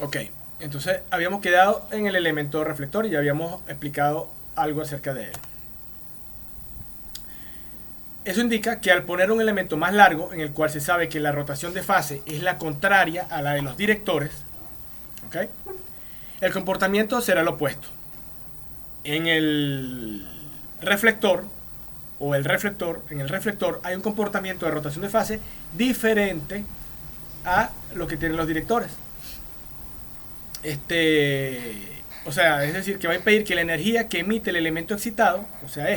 Ok, entonces habíamos quedado en el elemento reflector y ya habíamos explicado algo acerca de él. Eso indica que al poner un elemento más largo, en el cual se sabe que la rotación de fase es la contraria a la de los directores, ¿ok?, el comportamiento será el opuesto. En el reflector, en el reflector hay un comportamiento de rotación de fase diferente a lo que tienen los directores. O sea, es decir, que va a impedir que la energía que emite el elemento excitado, o sea,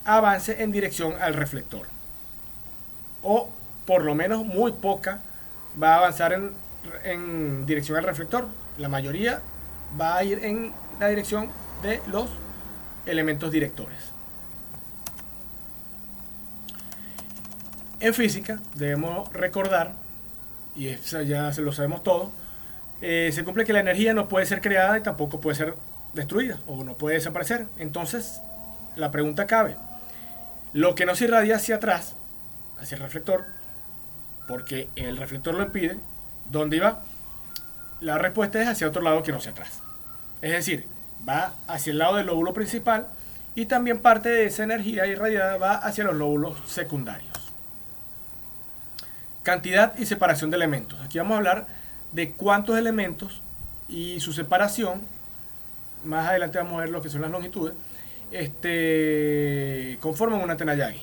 avance en dirección al reflector. O por lo menos muy poca va a avanzar en dirección al reflector. La mayoría va a ir en la dirección de los elementos directores. En física debemos recordar, y eso ya se lo sabemos todo, se cumple que la energía no puede ser creada y tampoco puede ser destruida o no puede desaparecer. Entonces la pregunta cabe: lo que no se irradia hacia atrás, hacia el reflector, porque el reflector lo impide, ¿dónde va? La respuesta es hacia otro lado que no hacia atrás. Es decir, va hacia el lado del lóbulo principal y también parte de esa energía irradiada va hacia los lóbulos secundarios. Cantidad y separación de elementos. Aquí vamos a hablar de cuántos elementos y su separación. Más adelante vamos a ver lo que son las longitudes. Conforman una antena Yagi.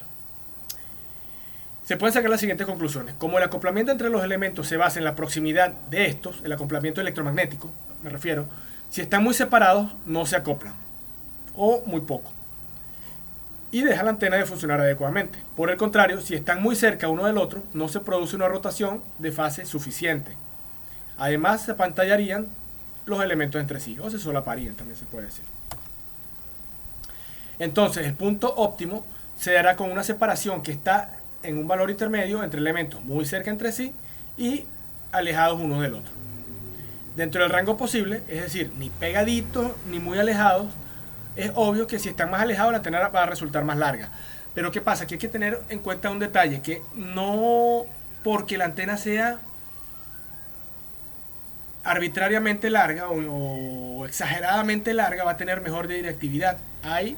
Se pueden sacar las siguientes conclusiones. Como el acoplamiento entre los elementos se basa en la proximidad de estos, el acoplamiento electromagnético, me refiero, si están muy separados no se acoplan, o muy poco, y deja la antena de funcionar adecuadamente. Por el contrario, si están muy cerca uno del otro, no se produce una rotación de fase suficiente. Además, se apantallarían los elementos entre sí, o se solaparían, también se puede decir. Entonces, el punto óptimo se dará con una separación que está en un valor intermedio entre elementos muy cerca entre sí y alejados uno del otro. Dentro del rango posible, es decir, ni pegaditos ni muy alejados, es obvio que si están más alejados la antena va a resultar más larga. Pero ¿qué pasa? Que hay que tener en cuenta un detalle, que no porque la antena sea arbitrariamente larga o exageradamente larga va a tener mejor directividad. Hay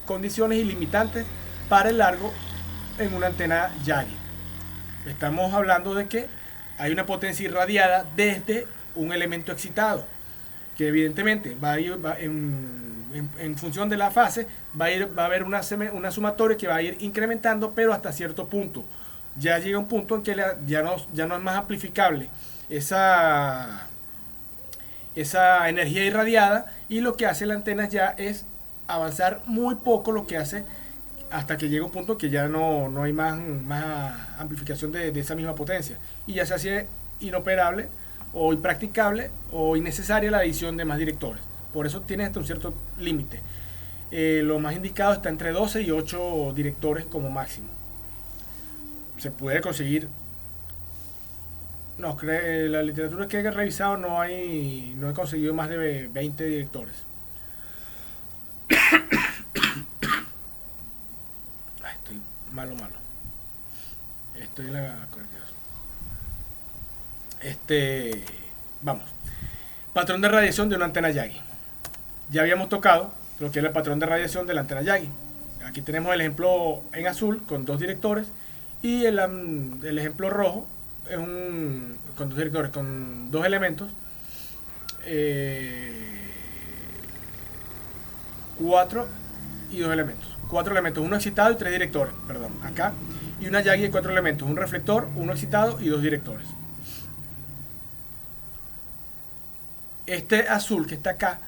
condiciones ilimitantes para el largo en una antena Yagi. Estamos hablando de que hay una potencia irradiada desde un elemento excitado, que evidentemente va a ir en función de la fase, va a haber una sumatoria que va a ir incrementando, pero hasta cierto punto. Ya llega un punto en que ya no es más amplificable esa energía irradiada, y lo que hace la antena ya es avanzar muy poco, lo que hace hasta que llega un punto que ya no hay más amplificación de esa misma potencia, y ya se hace inoperable o impracticable o innecesaria la adición de más directores. Por eso tiene hasta un cierto límite. Lo más indicado está entre 12 y 8 directores como máximo. Se puede conseguir. No, la literatura que he revisado no he conseguido más de 20 directores. Estoy malo. Estoy en la 42. Vamos. Patrón de radiación de una antena Yagi. Ya habíamos tocado lo que es el patrón de radiación de la antena Yagi. Aquí tenemos el ejemplo en azul con 2 directores y el ejemplo rojo es con 2 directores, con 2 elementos, 4 y 2 elementos. 4 elementos, 1 excitado y 3 directores, perdón, acá. Y una Yagi de 4 elementos, un reflector, 1 excitado y 2 directores. Este azul que está acá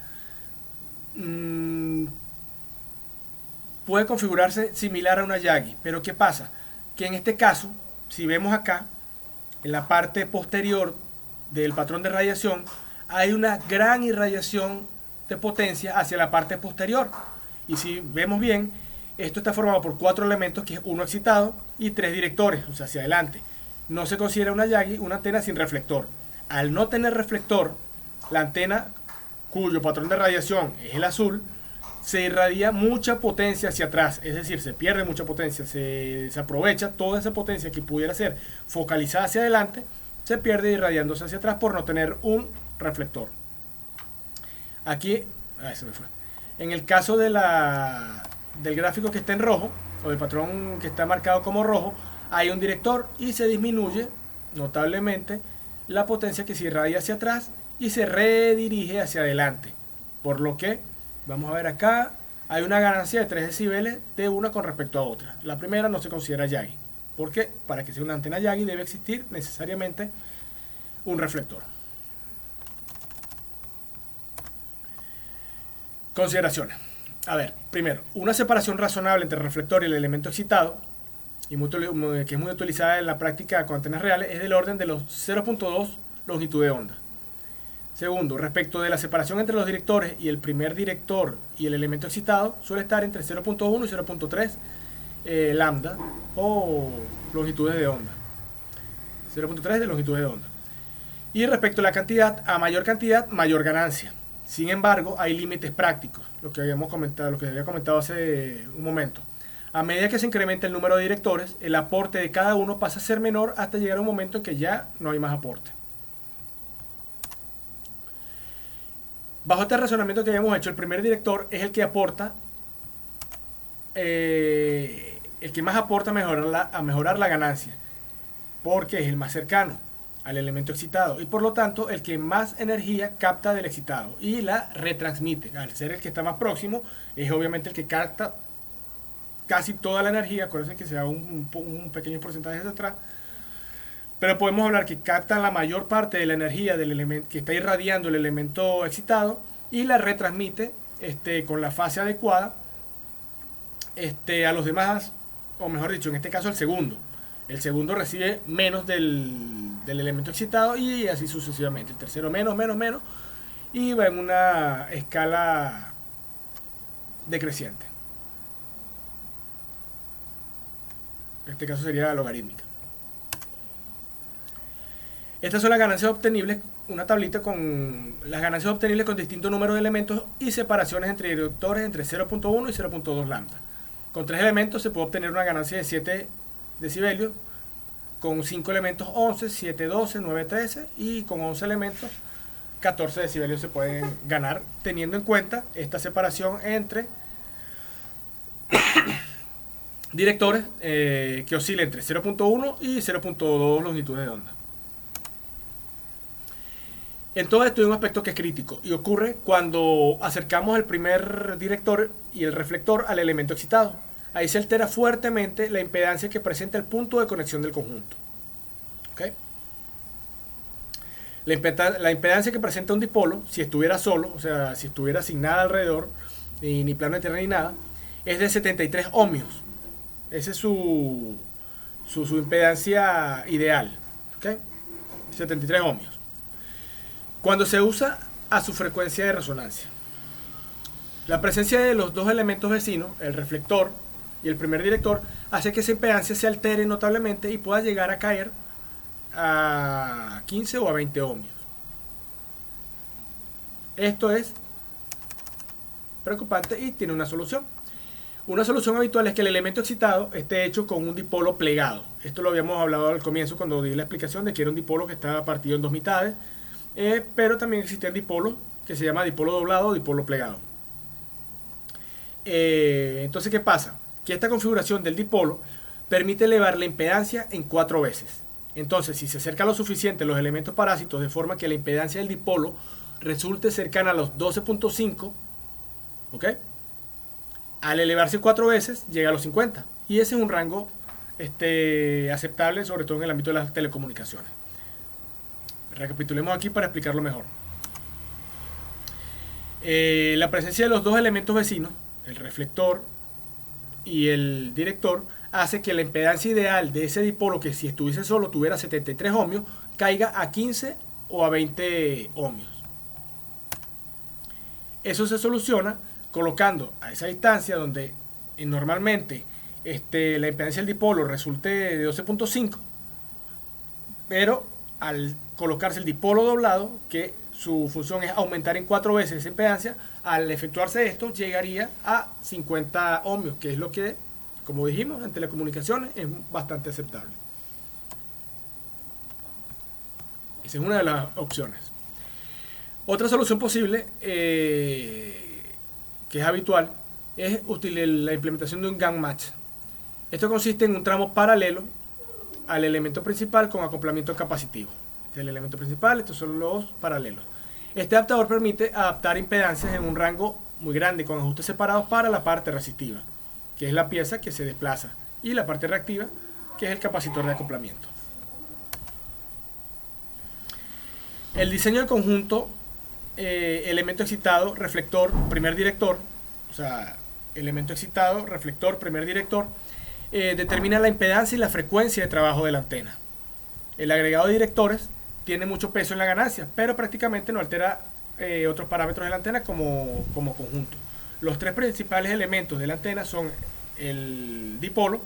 puede configurarse similar a una Yagi, pero ¿qué pasa? Que en este caso, si vemos acá, en la parte posterior del patrón de radiación, hay una gran irradiación de potencia hacia la parte posterior. Y si vemos bien, esto está formado por 4 elementos, que es 1 excitado y 3 directores, o sea, hacia adelante. No se considera una Yagi una antena sin reflector. Al no tener reflector, la antena cuyo patrón de radiación es el azul, se irradia mucha potencia hacia atrás, es decir, se pierde mucha potencia, se aprovecha toda esa potencia que pudiera ser focalizada hacia adelante se pierde irradiándose hacia atrás por no tener un reflector. Aquí, se me fue. En el caso del gráfico que está en rojo, o del patrón que está marcado como rojo, hay un director y se disminuye notablemente la potencia que se irradia hacia atrás y se redirige hacia adelante. Por lo que, vamos a ver acá, hay una ganancia de 3 decibeles de una con respecto a otra. La primera no se considera Yagi, porque para que sea una antena Yagi debe existir necesariamente un reflector. Consideraciones. A ver, primero, una separación razonable entre el reflector y el elemento excitado, y que es muy utilizada en la práctica con antenas reales, es del orden de los 0.2 longitud de onda. Segundo, respecto de la separación entre los directores y el primer director y el elemento excitado, suele estar entre 0.1 y 0.3 lambda o longitudes de onda. 0.3 de longitudes de onda. Y respecto a la cantidad, a mayor cantidad, mayor ganancia. Sin embargo, hay límites prácticos, lo que había comentado hace un momento. A medida que se incrementa el número de directores, el aporte de cada uno pasa a ser menor hasta llegar a un momento en que ya no hay más aporte. Bajo este razonamiento que habíamos hecho, el primer director es el que aporta, el que más aporta a mejorar la ganancia, porque es el más cercano al elemento excitado y por lo tanto el que más energía capta del excitado y la retransmite. Al ser el que está más próximo, es obviamente el que capta casi toda la energía. Acuérdense que se da un pequeño porcentaje hacia atrás, pero podemos hablar que captan la mayor parte de la energía del elemento que está irradiando el elemento excitado y la retransmite con la fase adecuada a los demás, o mejor dicho, en este caso el segundo. El segundo recibe menos del elemento excitado y así sucesivamente. El tercero menos, y va en una escala decreciente. En este caso sería logarítmica. Estas son las ganancias obtenibles, una tablita con las ganancias obtenibles con distintos números de elementos y separaciones entre directores entre 0.1 y 0.2 lambda. Con 3 elementos se puede obtener una ganancia de 7 decibelios, con 5 elementos 11, 7, 12, 9, 13 y con 11 elementos 14 decibelios se pueden ganar, teniendo en cuenta esta separación entre directores que oscila entre 0.1 y 0.2 longitudes de onda. En todo esto hay un aspecto que es crítico y ocurre cuando acercamos el primer director y el reflector al elemento excitado. Ahí se altera fuertemente la impedancia que presenta el punto de conexión del conjunto. ¿Okay? La impedancia que presenta un dipolo, si estuviera solo, o sea, si estuviera sin nada alrededor, ni plano de tierra ni nada, es de 73 ohmios. Esa es su impedancia ideal. ¿Okay? 73 ohmios. Cuando se usa a su frecuencia de resonancia. La presencia de los dos elementos vecinos, el reflector y el primer director, hace que esa impedancia se altere notablemente y pueda llegar a caer a 15 o a 20 ohmios. Esto es preocupante y tiene una solución. Una solución habitual es que el elemento excitado esté hecho con un dipolo plegado. Esto lo habíamos hablado al comienzo cuando di la explicación de que era un dipolo que estaba partido en dos mitades, pero también existían dipolos que se llama dipolo doblado o dipolo plegado. Entonces, ¿qué pasa? Que esta configuración del dipolo permite elevar la impedancia en 4 veces. Entonces, si se acerca lo suficiente los elementos parásitos de forma que la impedancia del dipolo resulte cercana a los 12.5, ¿ok? Al elevarse 4 veces llega a los 50 y ese es un rango aceptable, sobre todo en el ámbito de las telecomunicaciones. Recapitulemos aquí para explicarlo mejor. La presencia de los dos elementos vecinos, el reflector y el director, hace que la impedancia ideal de ese dipolo, que si estuviese solo tuviera 73 ohmios, caiga a 15 o a 20 ohmios. Eso se soluciona colocando a esa distancia donde normalmente la impedancia del dipolo resulte de 12.5, pero al colocarse el dipolo doblado, que su función es aumentar en 4 veces esa impedancia, al efectuarse esto llegaría a 50 ohmios, que es lo que, como dijimos, en telecomunicaciones es bastante aceptable. Esa es una de las opciones. Otra solución posible, que es habitual, es la implementación de un gang match. Esto consiste en un tramo paralelo al elemento principal con acoplamiento capacitivo. Este es el elemento principal, estos son los paralelos. Este adaptador permite adaptar impedancias en un rango muy grande con ajustes separados para la parte resistiva, que es la pieza que se desplaza, y la parte reactiva, que es el capacitor de acoplamiento. El diseño del conjunto, elemento excitado, reflector, primer director, o sea, elemento excitado, reflector, primer director, determina la impedancia y la frecuencia de trabajo de la antena. El agregado de directores tiene mucho peso en la ganancia, pero prácticamente no altera otros parámetros de la antena como conjunto. Los tres principales elementos de la antena son el dipolo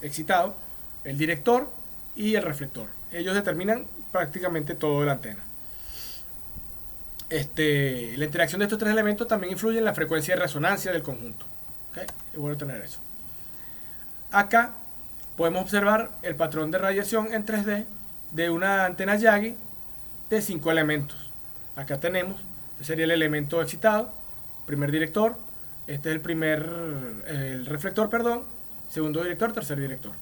excitado, el director y el reflector. Ellos determinan prácticamente todo de la antena. La interacción de estos tres elementos también influye en la frecuencia de resonancia del conjunto. ¿Okay? Es bueno tener eso. Acá podemos observar el patrón de radiación en 3D de una antena Yagi de 5 elementos. Acá tenemos, este sería el elemento excitado, primer director, este es el reflector, perdón, segundo director, tercer director.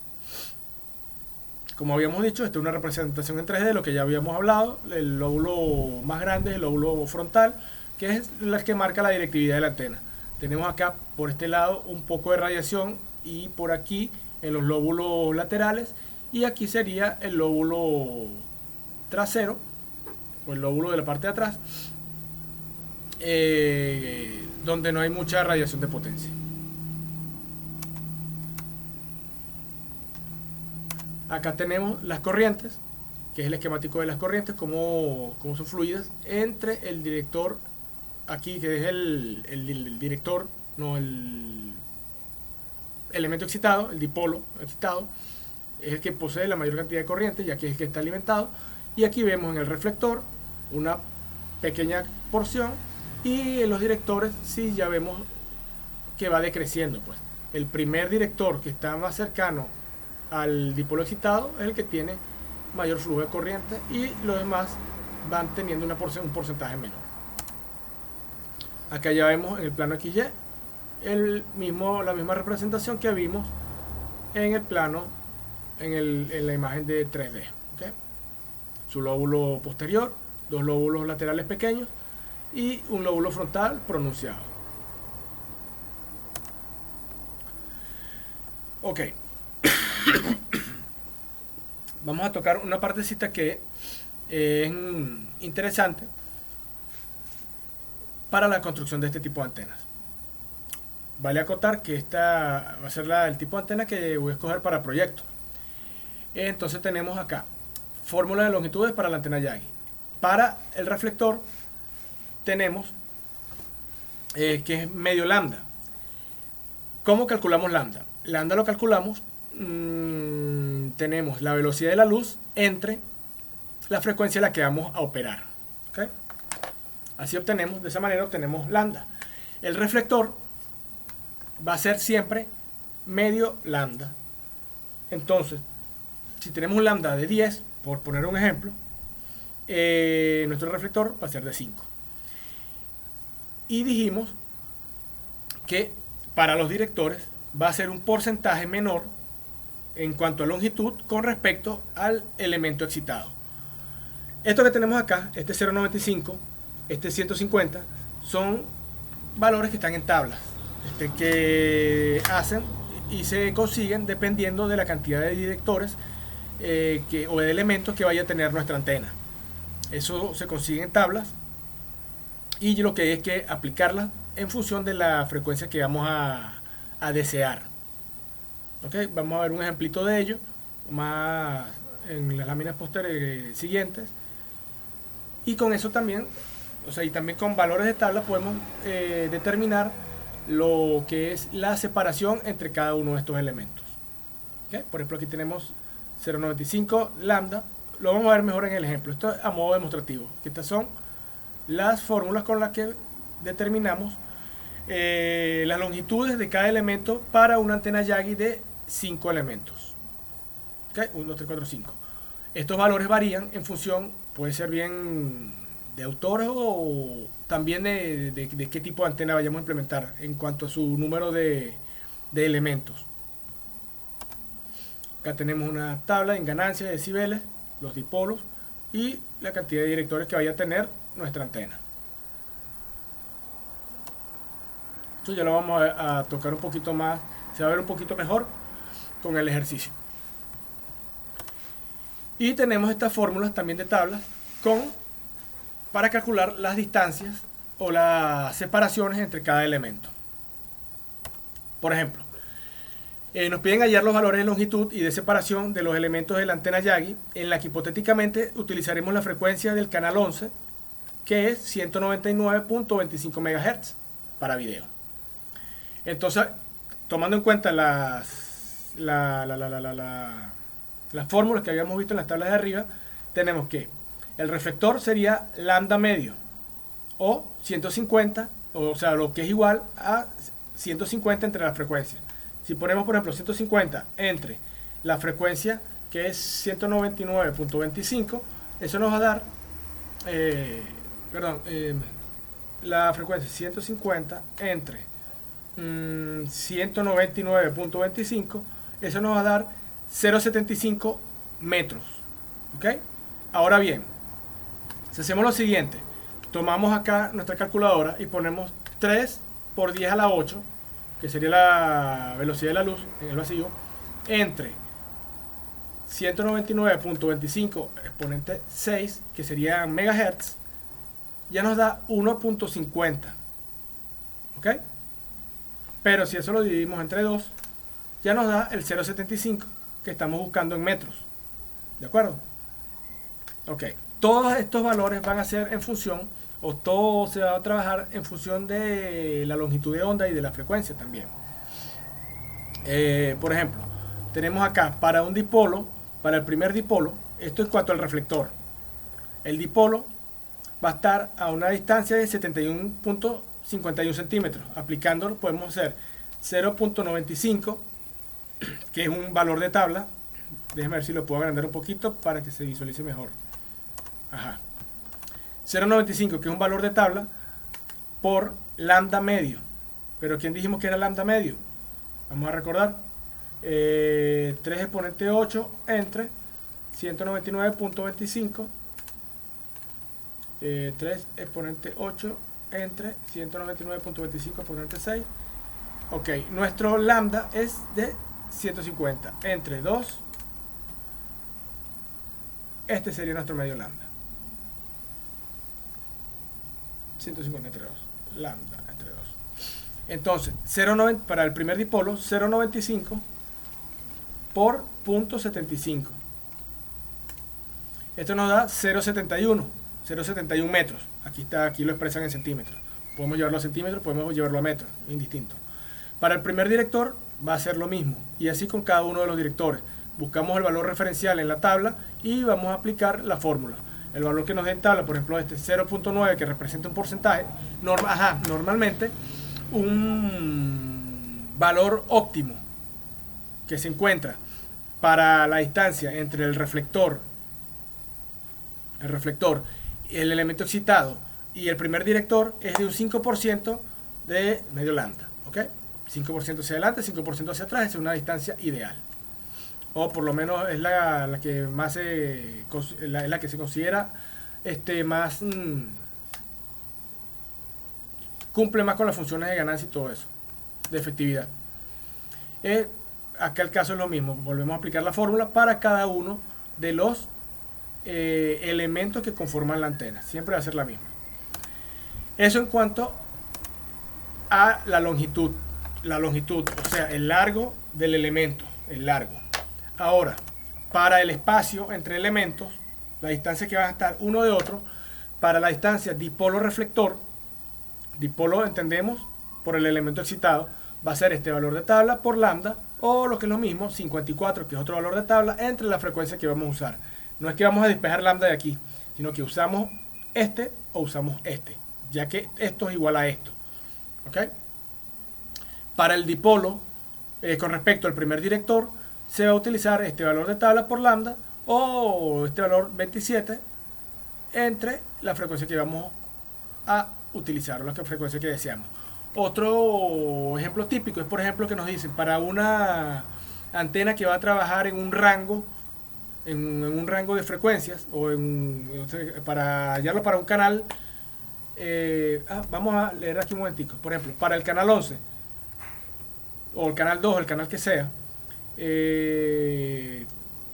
Como habíamos dicho, esta es una representación en 3D de lo que ya habíamos hablado. El lóbulo más grande es el lóbulo frontal, que es el que marca la directividad de la antena. Tenemos acá por este lado un poco de radiación y por aquí en los lóbulos laterales, y aquí sería el lóbulo trasero o el lóbulo de la parte de atrás, donde no hay mucha radiación de potencia. Acá tenemos las corrientes, que es el esquemático de las corrientes, cómo son fluidas entre el director, aquí que es el director, no el elemento excitado, el dipolo excitado, es el que posee la mayor cantidad de corriente, ya que es el que está alimentado. Y aquí vemos en el reflector una pequeña porción, y en los directores sí ya vemos que va decreciendo. Pues el primer director, que está más cercano al dipolo excitado, es el que tiene mayor flujo de corriente, y los demás van teniendo un porcentaje menor. Acá ya vemos en el plano XY la misma representación que vimos en el plano, en la imagen de 3D. ¿Okay? Su lóbulo posterior, dos lóbulos laterales pequeños y un lóbulo frontal pronunciado. Ok. Vamos a tocar una partecita que es interesante para la construcción de este tipo de antenas. Vale acotar que esta va a ser el tipo de antena que voy a escoger para proyecto. Entonces tenemos acá fórmula de longitudes para la antena Yagi. Para el reflector tenemos que es medio lambda. ¿Cómo calculamos lambda? Lambda lo calculamos, tenemos la velocidad de la luz entre la frecuencia a la que vamos a operar. ¿Okay? Así obtenemos, de esa manera obtenemos lambda. El reflector va a ser siempre medio lambda. Entonces, si tenemos un lambda de 10, por poner un ejemplo, nuestro reflector va a ser de 5. Y dijimos que para los directores va a ser un porcentaje menor en cuanto a longitud con respecto al elemento excitado. Esto que tenemos acá, este 0.95, este 150, son valores que están en tablas, que hacen y se consiguen dependiendo de la cantidad de directores o de elementos que vaya a tener nuestra antena. Eso se consigue en tablas, y lo que hay es que aplicarlas en función de la frecuencia que vamos a desear. Okay, vamos a ver un ejemplito de ello más en las láminas posteriores siguientes, y con eso también, y también con valores de tabla podemos determinar lo que es la separación entre cada uno de estos elementos. Okay, por ejemplo, aquí tenemos 0.95 lambda, lo vamos a ver mejor en el ejemplo. Esto es a modo demostrativo. Estas son las fórmulas con las que determinamos las longitudes de cada elemento para una antena Yagi de 5 elementos. ¿Okay? 1, 2, 3, 4, 5. Estos valores varían en función puede ser bien de autor o también de qué tipo de antena vayamos a implementar en cuanto a su número de elementos. Acá tenemos una tabla en ganancias de decibeles, los dipolos y la cantidad de directores que vaya a tener nuestra antena. Esto ya lo vamos a tocar un poquito más, se va a ver un poquito mejor con el ejercicio. Y tenemos estas fórmulas también de tablas para calcular las distancias o las separaciones entre cada elemento. Por ejemplo, nos piden hallar los valores de longitud y de separación de los elementos de la antena Yagi, en la que hipotéticamente utilizaremos la frecuencia del canal 11, que es 199.25 MHz para video. Entonces, tomando en cuenta las fórmulas que habíamos visto en las tablas de arriba, tenemos que el reflector sería lambda medio o 150, o sea, lo que es igual a 150 entre las frecuencias. Si ponemos, por ejemplo, 150 entre la frecuencia, que es 199.25, eso nos va a dar, la frecuencia 150 entre 199.25, eso nos va a dar 0.75 metros. ¿Ok? Ahora bien, si hacemos lo siguiente, tomamos acá nuestra calculadora y ponemos 3 por 10 a la 8, que sería la velocidad de la luz en el vacío, entre 199.25 exponente 6, que sería megahertz, ya nos da 1.50. ¿Ok? Pero si eso lo dividimos entre 2, ya nos da el 0.75 que estamos buscando en metros. ¿De acuerdo? Ok. Todos estos valores van a ser en función, o todo se va a trabajar en función de la longitud de onda y de la frecuencia también. Por ejemplo, tenemos acá para un dipolo, para el primer dipolo, esto en cuanto al reflector. El dipolo va a estar a una distancia de 71.51 centímetros. Aplicándolo podemos hacer 0.95, que es un valor de tabla. Déjenme ver si lo puedo agrandar un poquito para que se visualice mejor. Ajá. 0.95, que es un valor de tabla, por lambda medio. Pero ¿quién dijimos que era lambda medio? Vamos a recordar. 3 exponente 8 entre 199.25. 3 exponente 8 entre 199.25 exponente 6. Ok, nuestro lambda es de 150 entre 2. Este sería nuestro medio lambda. 150 entre 2. Lambda entre 2. Entonces, 0.90 para el primer dipolo, 0.95 por 0.75. Esto nos da 0.71 metros. Aquí lo expresan en centímetros. Podemos llevarlo a centímetros, podemos llevarlo a metros, indistinto. Para el primer director va a ser lo mismo, y así con cada uno de los directores. Buscamos el valor referencial en la tabla y vamos a aplicar la fórmula. El valor que nos dé en tabla, por ejemplo, este 0.9, que representa un porcentaje, normalmente un valor óptimo que se encuentra para la distancia entre el reflector, el elemento excitado y el primer director es de un 5% de medio lambda. ¿Ok? 5% hacia adelante, 5% hacia atrás, es una distancia ideal. O por lo menos es la que más la que se considera más cumple más con las funciones de ganancia y todo eso, de efectividad. Acá el caso es lo mismo, volvemos a aplicar la fórmula para cada uno de los elementos que conforman la antena, siempre va a ser la misma. Eso en cuanto a la longitud, o sea, el largo del elemento, el largo. Ahora, para el espacio entre elementos, la distancia que va a estar uno de otro, para la distancia dipolo-reflector, dipolo entendemos por el elemento excitado, va a ser este valor de tabla por lambda, o lo que es lo mismo, 54, que es otro valor de tabla, entre la frecuencia que vamos a usar. No es que vamos a despejar lambda de aquí, sino que usamos este o usamos este, ya que esto es igual a esto. ¿Ok? Para el dipolo, con respecto al primer director, se va a utilizar este valor de tabla por lambda o este valor 27 entre la frecuencia que vamos a utilizar, o la frecuencia que deseamos. Otro ejemplo típico es, por ejemplo, que nos dicen para una antena que va a trabajar en un rango, en un rango de frecuencias, o para hallarlo para un canal. Vamos a leer aquí un momentico. Por ejemplo, para el canal 11 o el canal 2, el canal que sea,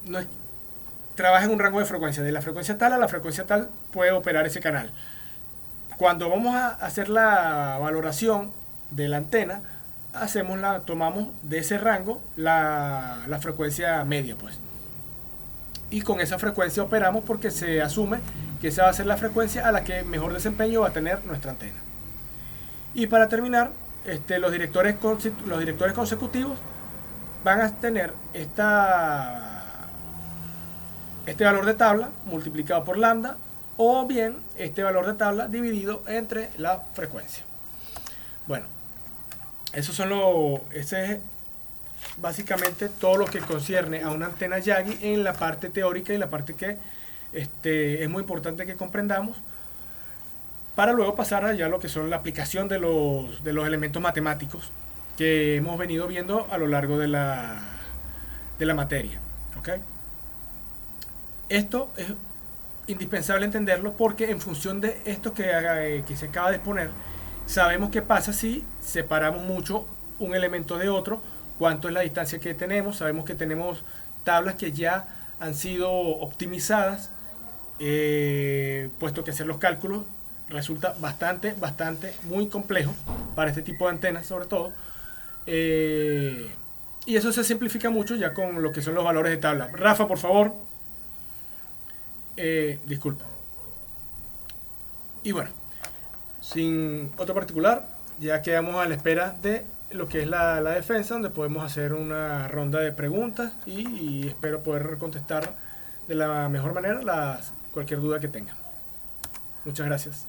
no es, trabaja en un rango de frecuencia. De la frecuencia tal a la frecuencia tal puede operar ese canal. Cuando vamos a hacer la valoración de la antena, tomamos de ese rango la frecuencia media, pues. Y con esa frecuencia operamos porque se asume que esa va a ser la frecuencia a la que mejor desempeño va a tener nuestra antena. Y para terminar, los directores consecutivos van a tener este valor de tabla multiplicado por lambda, o bien este valor de tabla dividido entre la frecuencia. Bueno, ese es básicamente todo lo que concierne a una antena Yagi en la parte teórica y la parte que es muy importante que comprendamos, para luego pasar allá a lo que son la aplicación de los elementos matemáticos que hemos venido viendo a lo largo de la materia. ¿Okay? Esto es indispensable entenderlo porque en función de esto que se acaba de exponer, sabemos qué pasa si separamos mucho un elemento de otro, cuánto es la distancia que tenemos. Sabemos que tenemos tablas que ya han sido optimizadas, puesto que hacer los cálculos resulta bastante, muy complejo para este tipo de antenas sobre todo. Y eso se simplifica mucho ya con lo que son los valores de tabla. Rafa, por favor. Disculpa. Y bueno, sin otro particular, ya quedamos a la espera de lo que es la defensa, donde podemos hacer una ronda de preguntas y espero poder contestar de la mejor manera cualquier duda que tengan. Muchas gracias.